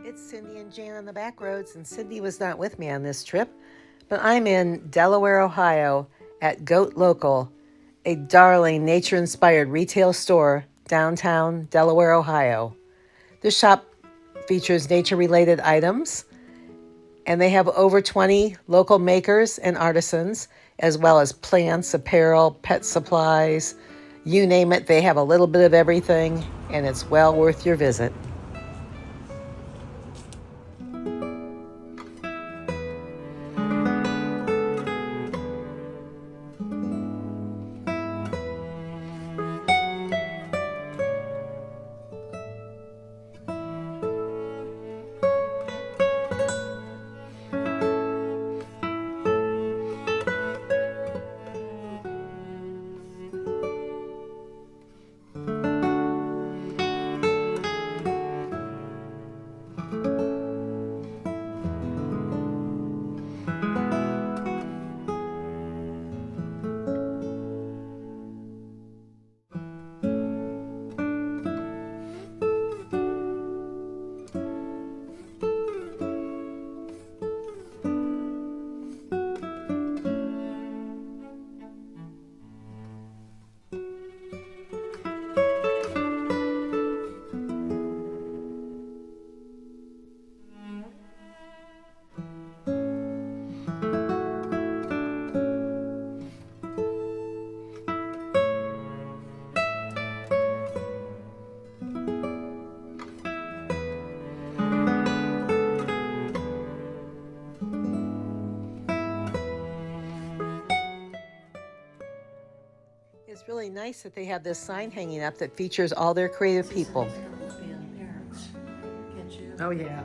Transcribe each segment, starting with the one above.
It's Cindy and Jan on the back roads, and Cindy was not with me on this trip, but I'm in Delaware, Ohio at Goat Local, a darling nature-inspired retail store downtown Delaware, Ohio. The shop features nature-related items, and they have over 20 local makers and artisans, as well as plants, apparel, pet supplies, you name it, they have a little bit of everything, and it's well worth your visit. It's really nice that they have this sign hanging up that features all their creative people. Oh, yeah.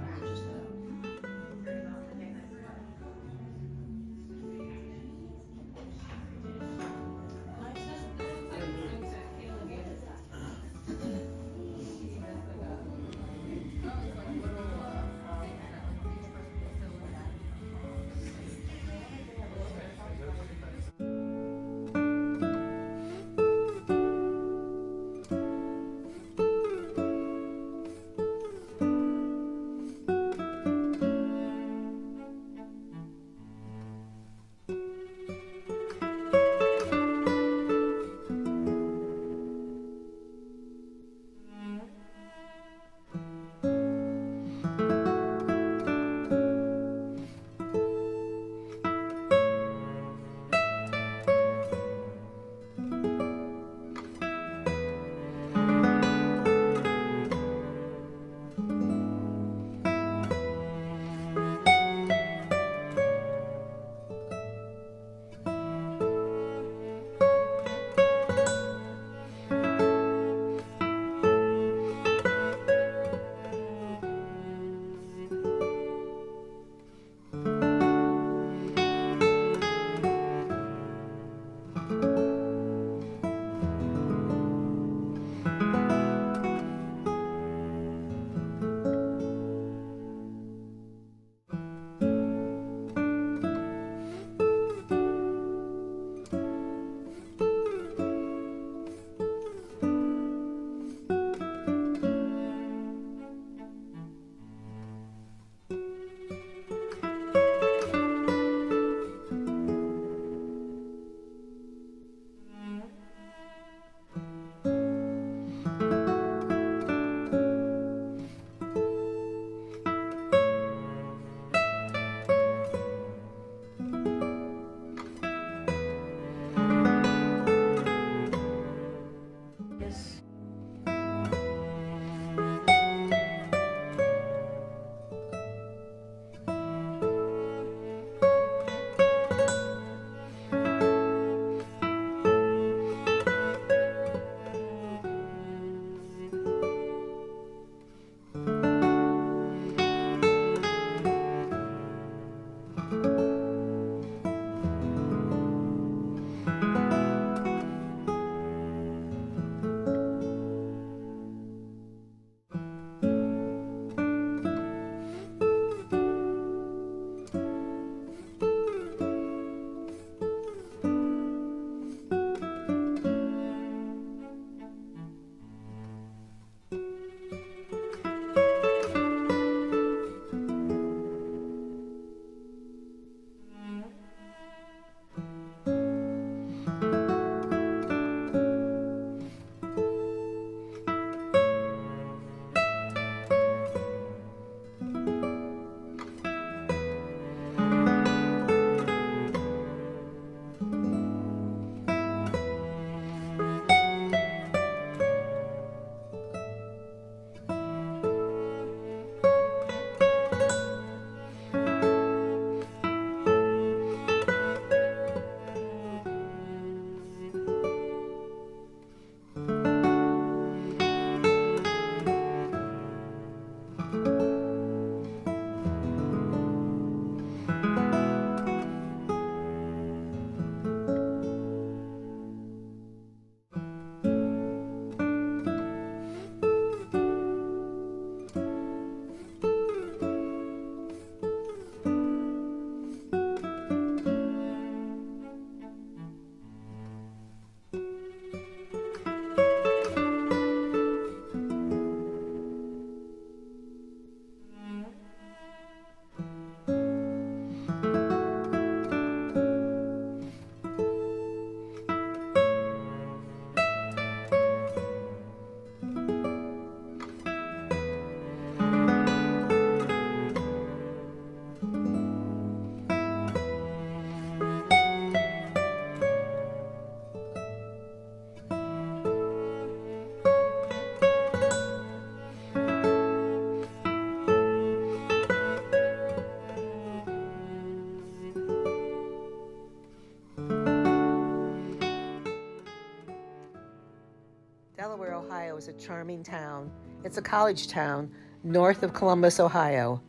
a charming town. It's a college town north of Columbus, Ohio.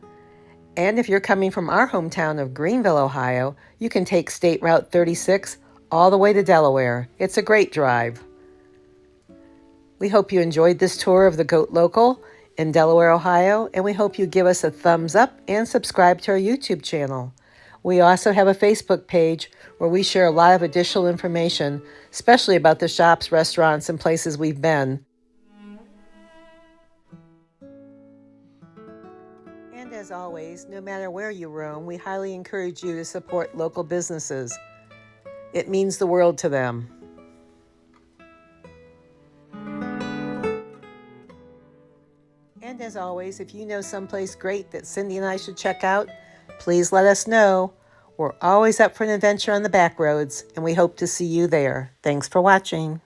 And if you're coming from our hometown of Greenville, Ohio, you can take State Route 36 all the way to Delaware. It's a great drive. We hope you enjoyed this tour of the Goat Local in Delaware, Ohio, and we hope you give us a thumbs up and subscribe to our YouTube channel. We also have a Facebook page where we share a lot of additional information, especially about the shops, restaurants, and places we've been. And as always, no matter where you roam, we highly encourage you to support local businesses. It means the world to them. And as always, if you know someplace great that Cindy and I should check out, please let us know. We're always up for an adventure on the back roads, and we hope to see you there. Thanks for watching.